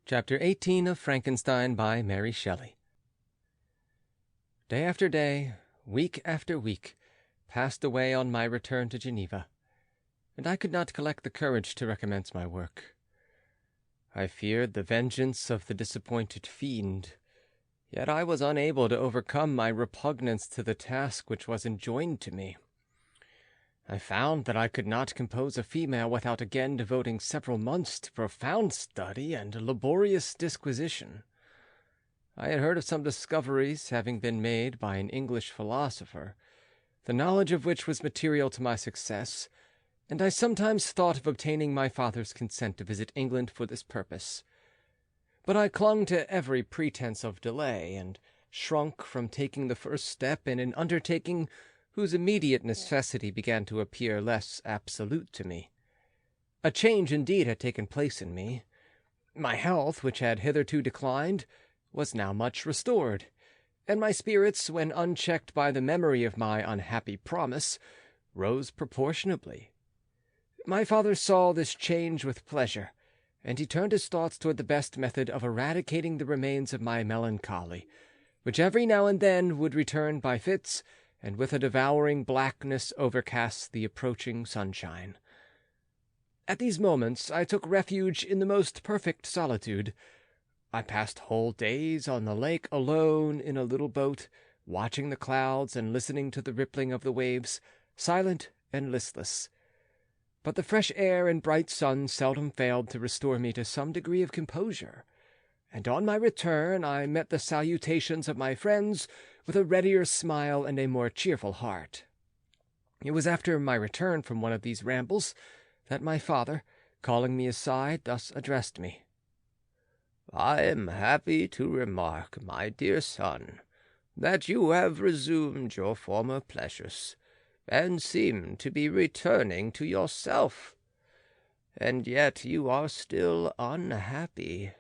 Chapter 18 of Frankenstein by Mary Shelley. Day after day, week after week, passed away on my return to Geneva, and I could not collect the courage to recommence my work. I feared the vengeance of the disappointed fiend, yet I was unable to overcome my repugnance to the task which was enjoined to me. I found that I could not compose a female without again devoting several months to profound study and laborious disquisition. I had heard of some discoveries having been made by an English philosopher, the knowledge of which was material to my success, and I sometimes thought of obtaining my father's consent to visit England for this purpose. But I clung to every pretense of delay, and shrunk from taking the first step in an undertaking whose immediate necessity began to appear less absolute to me. A change indeed had taken place in me. My health, which had hitherto declined, was now much restored, and my spirits, when unchecked by the memory of my unhappy promise, rose proportionably. My father saw this change with pleasure, and he turned his thoughts toward the best method of eradicating the remains of my melancholy, which every now and then would return by fits, and with a devouring blackness overcast the approaching sunshine. At these moments I took refuge in the most perfect solitude. I passed whole days on the lake alone in a little boat, watching the clouds and listening to the rippling of the waves, silent and listless. But the fresh air and bright sun seldom failed to restore me to some degree of composure, and on my return I met the salutations of my friends with a readier smile and a more cheerful heart. It was after my return from one of these rambles that my father, calling me aside, thus addressed me. "I am happy to remark, my dear son, that you have resumed your former pleasures, and seem to be returning to yourself. And yet you are still unhappy,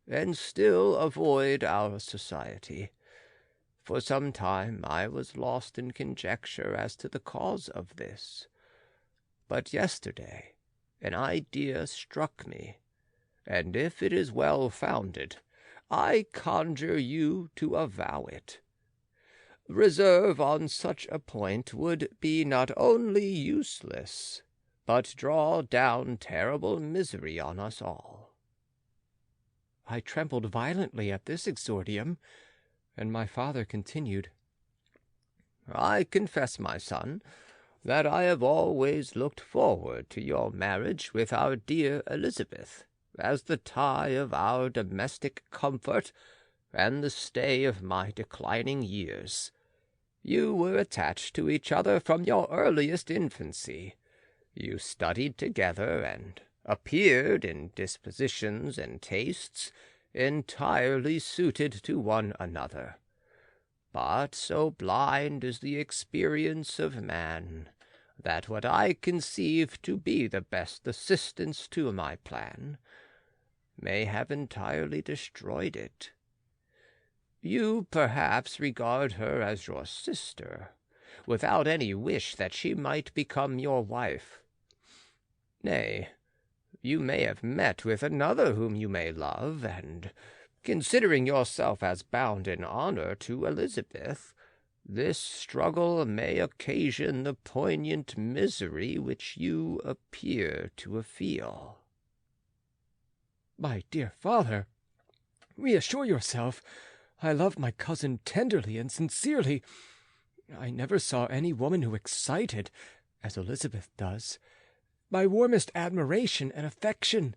and still avoid our society. For some time I was lost in conjecture as to the cause of this. But yesterday an idea struck me, and if it is well founded, I conjure you to avow it. Reserve on such a point would be not only useless, but draw down terrible misery on us all." I trembled violently at this exordium, and my father continued. "I confess, my son, that I have always looked forward to your marriage with our dear Elizabeth as the tie of our domestic comfort and the stay of my declining years. You were attached to each other from your earliest infancy. You studied together and appeared in dispositions and tastes entirely suited to one another. But so blind is the experience of man that what I conceive to be the best assistance to my plan may have entirely destroyed it. You perhaps regard her as your sister, without any wish that she might become your wife. Nay, you may have met with another whom you may love, and, considering yourself as bound in honor to Elizabeth, this struggle may occasion the poignant misery which you appear to feel." "My dear father, reassure yourself. I love my cousin tenderly and sincerely. I never saw any woman who excited, as Elizabeth does, my warmest admiration and affection.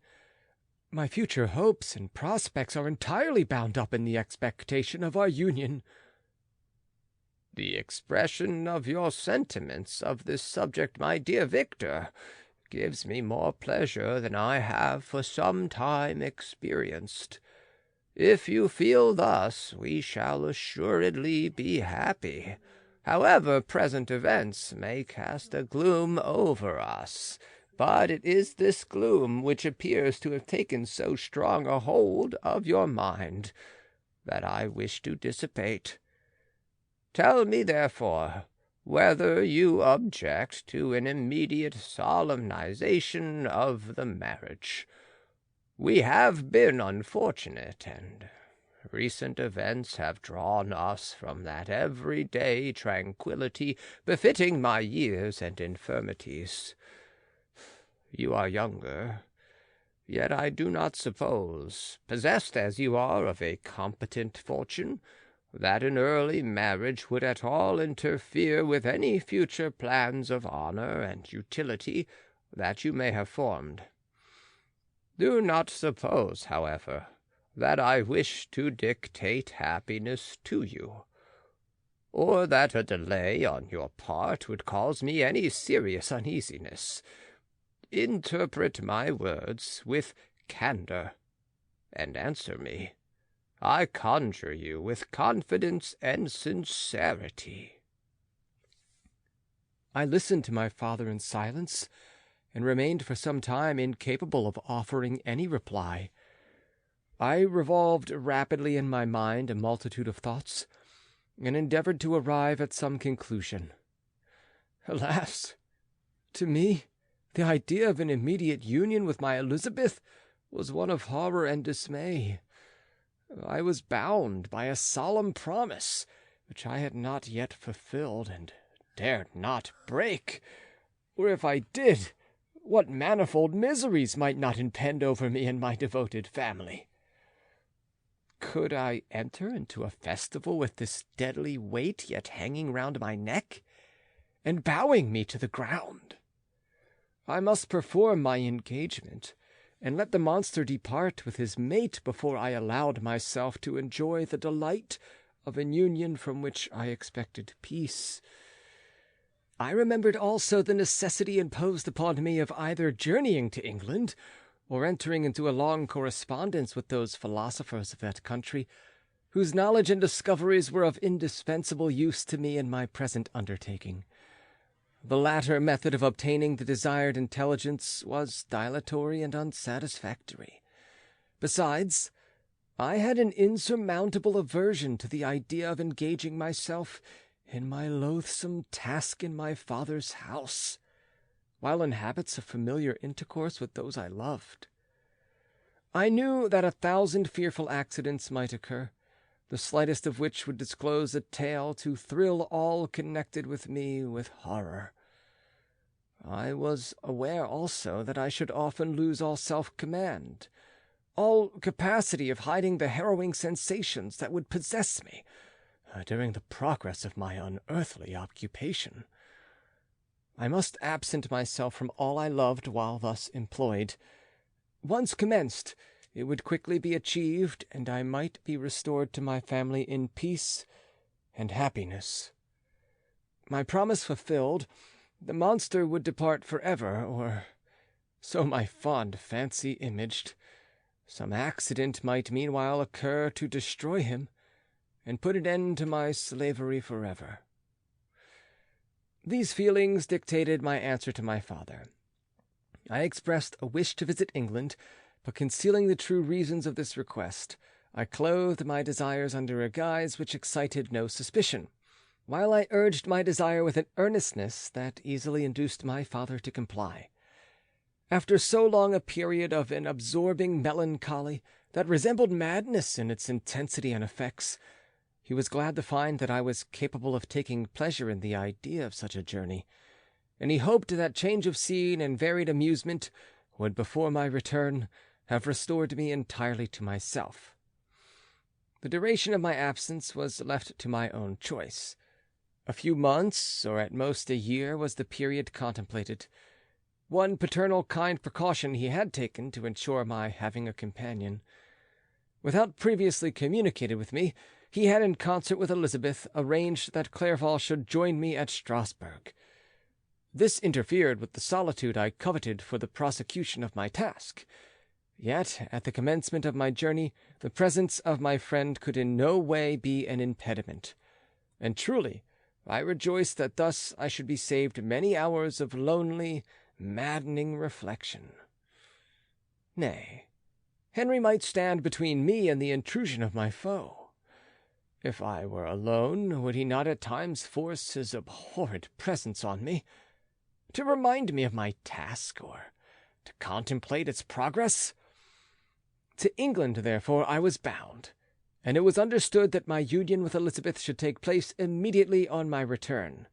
My future hopes and prospects are entirely bound up in the expectation of our union." "The expression of your sentiments of this subject, my dear Victor, gives me more pleasure than I have for some time experienced. If you feel thus, we shall assuredly be happy, however present events may cast a gloom over us. But it is this gloom which appears to have taken so strong a hold of your mind that I wish to dissipate. Tell me, therefore, whether you object to an immediate solemnization of the marriage. We have been unfortunate, and recent events have drawn us from that everyday tranquillity befitting my years and infirmities. You are younger, yet I do not suppose, possessed as you are of a competent fortune, that an early marriage would at all interfere with any future plans of honor and utility that you may have formed. Do not suppose, however, that I wish to dictate happiness to you, or that a delay on your part would cause me any serious uneasiness. Interpret my words with candor, and answer me, I conjure you, with confidence and sincerity." I listened to my father in silence, and remained for some time incapable of offering any reply. I revolved rapidly in my mind a multitude of thoughts, and endeavored to arrive at some conclusion. Alas! To me, the idea of an immediate union with my Elizabeth was one of horror and dismay. I was bound by a solemn promise, which I had not yet fulfilled, and dared not break, or if I did, what manifold miseries might not impend over me and my devoted family? Could I enter into a festival with this deadly weight yet hanging round my neck, and bowing me to the ground? I must perform my engagement, and let the monster depart with his mate before I allowed myself to enjoy the delight of an union from which I expected peace. I remembered also the necessity imposed upon me of either journeying to England, or entering into a long correspondence with those philosophers of that country, whose knowledge and discoveries were of indispensable use to me in my present undertaking. The latter method of obtaining the desired intelligence was dilatory and unsatisfactory. Besides, I had an insurmountable aversion to the idea of engaging myself in my loathsome task in my father's house, while in habits of familiar intercourse with those I loved. I knew that 1,000 fearful accidents might occur, the slightest of which would disclose a tale to thrill all connected with me with horror. I was aware also that I should often lose all self-command, all capacity of hiding the harrowing sensations that would possess me during the progress of my unearthly occupation. I must absent myself from all I loved while thus employed. Once commenced, it would quickly be achieved, and I might be restored to my family in peace and happiness. My promise fulfilled, the monster would depart forever, or so my fond fancy imaged. Some accident might meanwhile occur to destroy him, and put an end to my slavery forever. These feelings dictated my answer to my father. I expressed a wish to visit England, but concealing the true reasons of this request, I clothed my desires under a guise which excited no suspicion, while I urged my desire with an earnestness that easily induced my father to comply. After so long a period of an absorbing melancholy that resembled madness in its intensity and effects, he was glad to find that I was capable of taking pleasure in the idea of such a journey, and he hoped that change of scene and varied amusement would, before my return, have restored me entirely to myself. The duration of my absence was left to my own choice. A few months, or at most a year, was the period contemplated. One paternal kind precaution he had taken to ensure my having a companion. Without previously communicating with me, he had, in concert with Elizabeth, arranged that Clerval should join me at Strasbourg. This interfered with the solitude I coveted for the prosecution of my task. Yet, at the commencement of my journey, the presence of my friend could in no way be an impediment, and truly I rejoiced that thus I should be saved many hours of lonely, maddening reflection. Nay, Henry might stand between me and the intrusion of my foe. If I were alone, would he not at times force his abhorred presence on me, to remind me of my task, or to contemplate its progress? To England, therefore, I was bound, and it was understood that my union with Elizabeth should take place immediately on my return.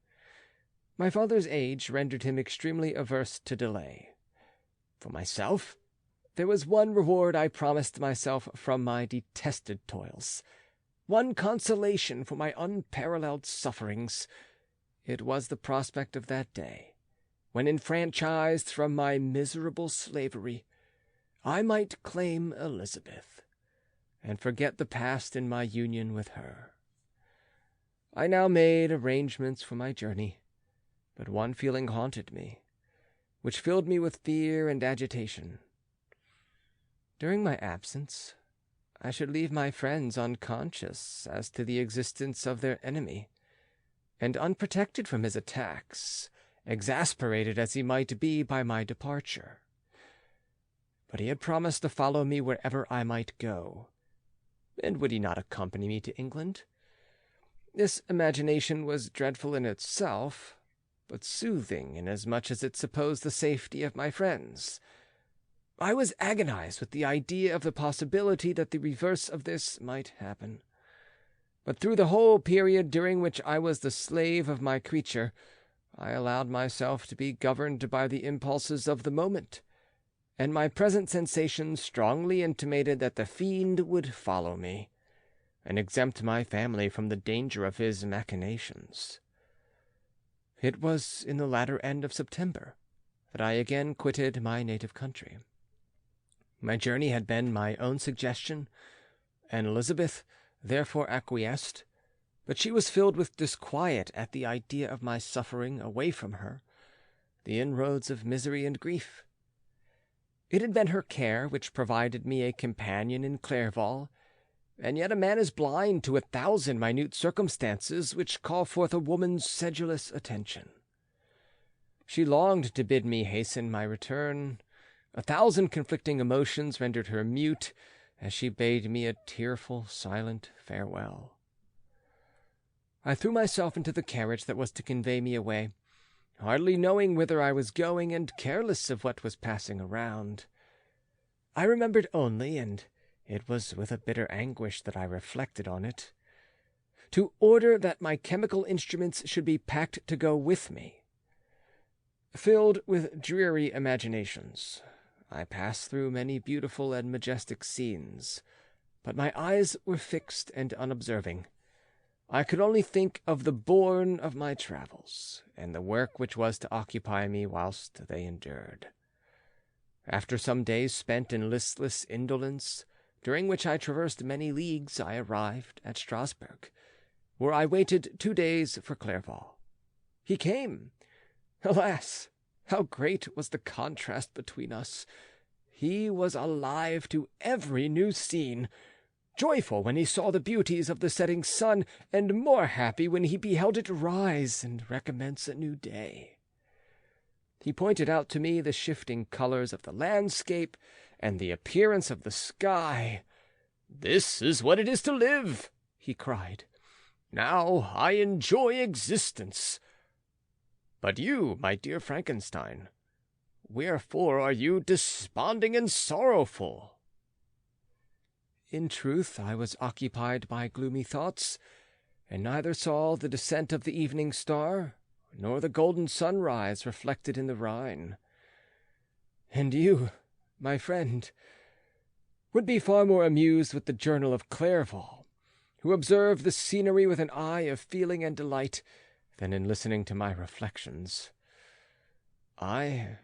My father's age rendered him extremely averse to delay. For myself, there was one reward I promised myself from my detested toils, one consolation for my unparalleled sufferings. It was the prospect of that day, when, enfranchised from my miserable slavery, I might claim Elizabeth, and forget the past in my union with her. I now made arrangements for my journey, but one feeling haunted me, which filled me with fear and agitation. During my absence, I should leave my friends unconscious as to the existence of their enemy, and unprotected from his attacks, exasperated as he might be by my departure. But he had promised to follow me wherever I might go, and would he not accompany me to England? This imagination was dreadful in itself, but soothing inasmuch as it supposed the safety of my friends. I was agonized with the idea of the possibility that the reverse of this might happen. But through the whole period during which I was the slave of my creature, I allowed myself to be governed by the impulses of the moment, and my present sensations strongly intimated that the fiend would follow me, and exempt my family from the danger of his machinations. It was in the latter end of September that I again quitted my native country. My journey had been my own suggestion, and Elizabeth therefore acquiesced, but she was filled with disquiet at the idea of my suffering away from her the inroads of misery and grief. It had been her care which provided me a companion in Clairvaux, and yet a man is blind to 1,000 minute circumstances which call forth a woman's sedulous attention. She longed to bid me hasten my return. 1,000 conflicting emotions rendered her mute, as she bade me a tearful, silent farewell. I threw myself into the carriage that was to convey me away, hardly knowing whither I was going, and careless of what was passing around. I remembered only, and it was with a bitter anguish that I reflected on it, to order that my chemical instruments should be packed to go with me. Filled with dreary imaginations, I passed through many beautiful and majestic scenes, but my eyes were fixed and unobserving. I could only think of the bourne of my travels, and the work which was to occupy me whilst they endured. After some days spent in listless indolence, during which I traversed many leagues, I arrived at Strasbourg, where I waited 2 days for Clairvaux. He came. Alas, how great was the contrast between us! He was alive to every new scene, joyful when he saw the beauties of the setting sun, and more happy when he beheld it rise and recommence a new day. He pointed out to me the shifting colors of the landscape and the appearance of the sky. "This is what it is to live," he cried. "Now I enjoy existence. But you, my dear Frankenstein, wherefore are you desponding and sorrowful?" In truth, I was occupied by gloomy thoughts, and neither saw the descent of the evening star, nor the golden sunrise reflected in the Rhine. And you, my friend, would be far more amused with the journal of Clairvaux, who observed the scenery with an eye of feeling and delight, than in listening to my reflections. I,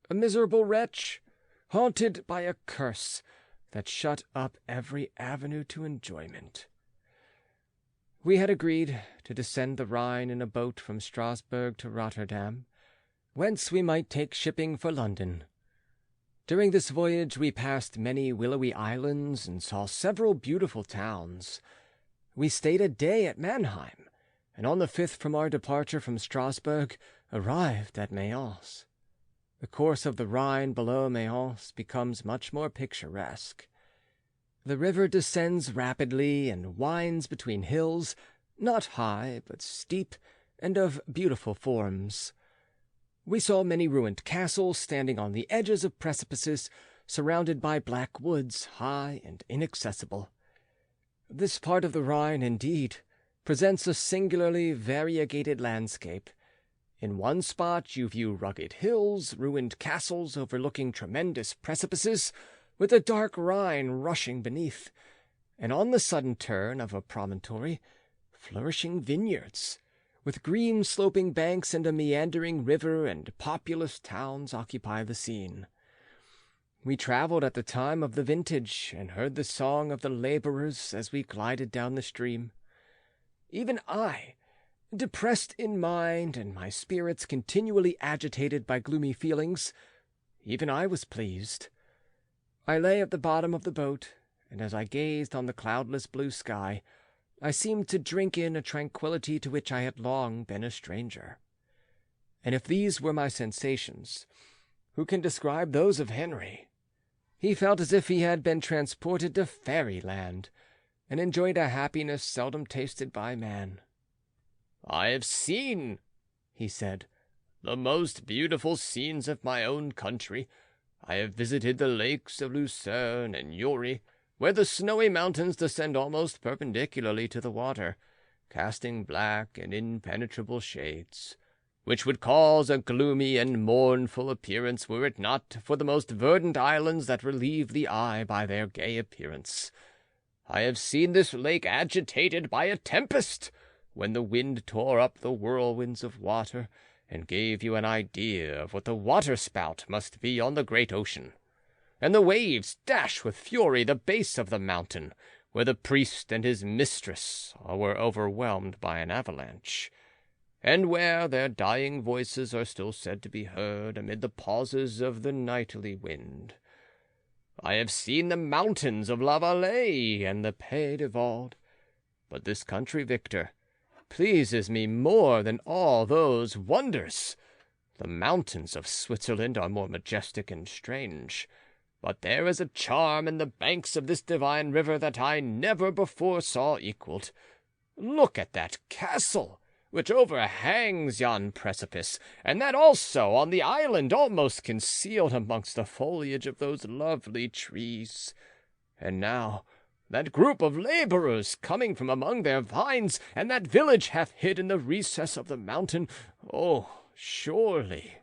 a miserable wretch, haunted by a curse that shut up every avenue to enjoyment. We had agreed to descend the Rhine in a boat from Strasbourg to Rotterdam, whence we might take shipping for London. During this voyage we passed many willowy islands and saw several beautiful towns. We stayed a day at Mannheim, and on the 5th from our departure from Strasbourg arrived at Mayence. The course of the Rhine below Mayence becomes much more picturesque. The river descends rapidly and winds between hills, not high, but steep, and of beautiful forms. We saw many ruined castles standing on the edges of precipices, surrounded by black woods, high and inaccessible. This part of the Rhine, indeed, presents a singularly variegated landscape. In one spot you view rugged hills, ruined castles overlooking tremendous precipices, with the dark Rhine rushing beneath, and on the sudden turn of a promontory, flourishing vineyards, with green sloping banks and a meandering river, and populous towns occupy the scene. We travelled at the time of the vintage, and heard the song of the labourers as we glided down the stream. Even I, depressed in mind and my spirits continually agitated by gloomy feelings, even I was pleased. I lay at the bottom of the boat, and as I gazed on the cloudless blue sky, I seemed to drink in a tranquillity to which I had long been a stranger. And if these were my sensations, who can describe those of Henry? He felt as if he had been transported to fairyland, and enjoyed a happiness seldom tasted by man. "I have seen," he said, "the most beautiful scenes of my own country. I have visited the lakes of Lucerne and Uri, where the snowy mountains descend almost perpendicularly to the water, casting black and impenetrable shades, which would cause a gloomy and mournful appearance were it not for the most verdant islands that relieve the eye by their gay appearance. I have seen this lake agitated by a tempest, when the wind tore up the whirlwinds of water, and gave you an idea of what the waterspout must be on the great ocean. And the waves dash with fury the base of the mountain, where the priest and his mistress were overwhelmed by an avalanche, and where their dying voices are still said to be heard amid the pauses of the nightly wind. I have seen the mountains of La Valais and the Pays de Vaud, but this country, Victor, pleases me more than all those wonders. The mountains of Switzerland are more majestic and strange, but there is a charm in the banks of this divine river that I never before saw equaled. Look at that castle, which overhangs yon precipice, and that also on the island almost concealed amongst the foliage of those lovely trees. And now that group of labourers coming from among their vines, and that village half hid in the recess of the mountain. Oh, surely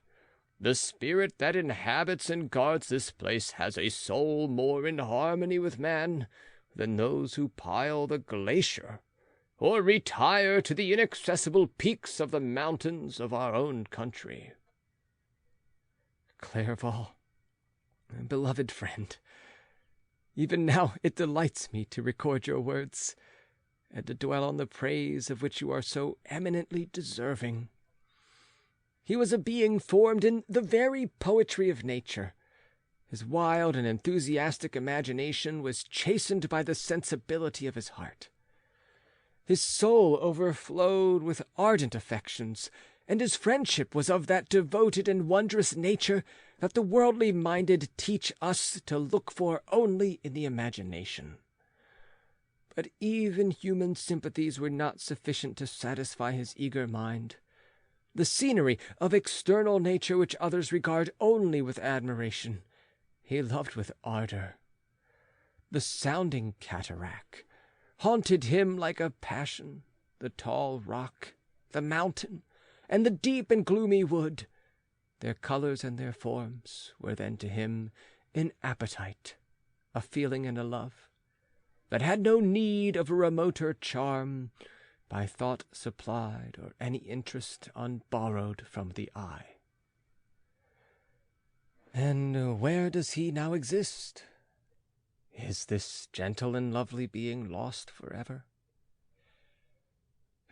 the spirit that inhabits and guards this place has a soul more in harmony with man than those who pile the glacier, or retire to the inaccessible peaks of the mountains of our own country." Clerval, beloved friend, even now it delights me to record your words, and to dwell on the praise of which you are so eminently deserving. He was a being formed in the very poetry of nature. His wild and enthusiastic imagination was chastened by the sensibility of his heart. His soul overflowed with ardent affections, and his friendship was of that devoted and wondrous nature that the worldly minded teach us to look for only in the imagination. But even human sympathies were not sufficient to satisfy his eager mind. The scenery of external nature, which others regard only with admiration, he loved with ardor. The sounding cataract haunted him like a passion, the tall rock, the mountain, and the deep and gloomy wood. Their colors and their forms were then to him an appetite, a feeling and a love, that had no need of a remoter charm, by thought supplied, or any interest unborrowed from the eye. And where does he now exist? Is this gentle and lovely being lost forever?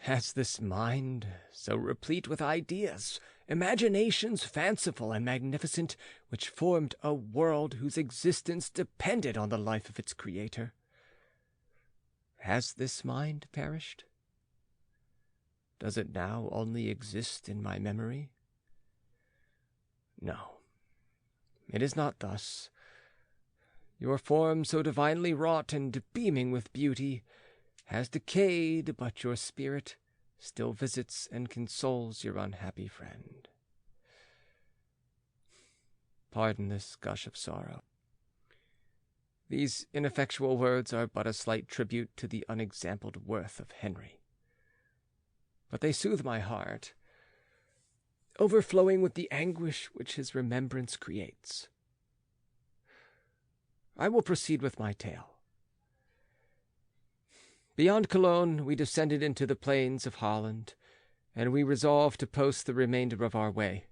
Has this mind, so replete with ideas, imaginations fanciful and magnificent, which formed a world whose existence depended on the life of its creator, has this mind perished? Does it now only exist in my memory? No, it is not thus. Your form, so divinely wrought and beaming with beauty, has decayed, but your spirit still visits and consoles your unhappy friend. Pardon this gush of sorrow. These ineffectual words are but a slight tribute to the unexampled worth of Henry. But they soothe my heart, overflowing with the anguish which his remembrance creates. I will proceed with my tale. Beyond Cologne, we descended into the plains of Holland, and we resolved to post the remainder of our way,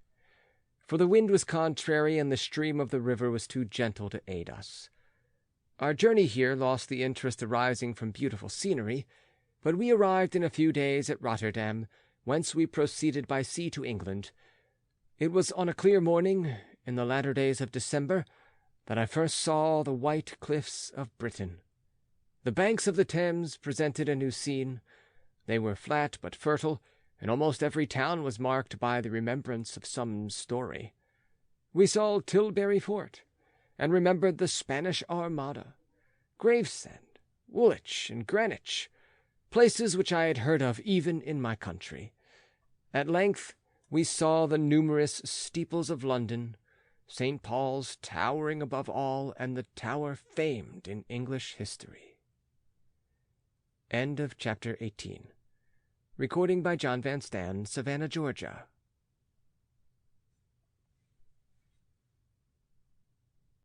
for the wind was contrary and the stream of the river was too gentle to aid us. Our journey here lost the interest arising from beautiful scenery, but we arrived in a few days at Rotterdam, whence we proceeded by sea to England. It was on a clear morning, in the latter days of December, that I first saw the white cliffs of Britain. The banks of the Thames presented a new scene. They were flat but fertile, and almost every town was marked by the remembrance of some story. We saw Tilbury Fort, and remembered the Spanish Armada, Gravesend, Woolwich, and Greenwich, places which I had heard of even in my country. At length we saw the numerous steeples of London, St. Paul's towering above all, and the tower famed in English history. End of chapter 18. Recording by John Van Stan, Savannah, Georgia.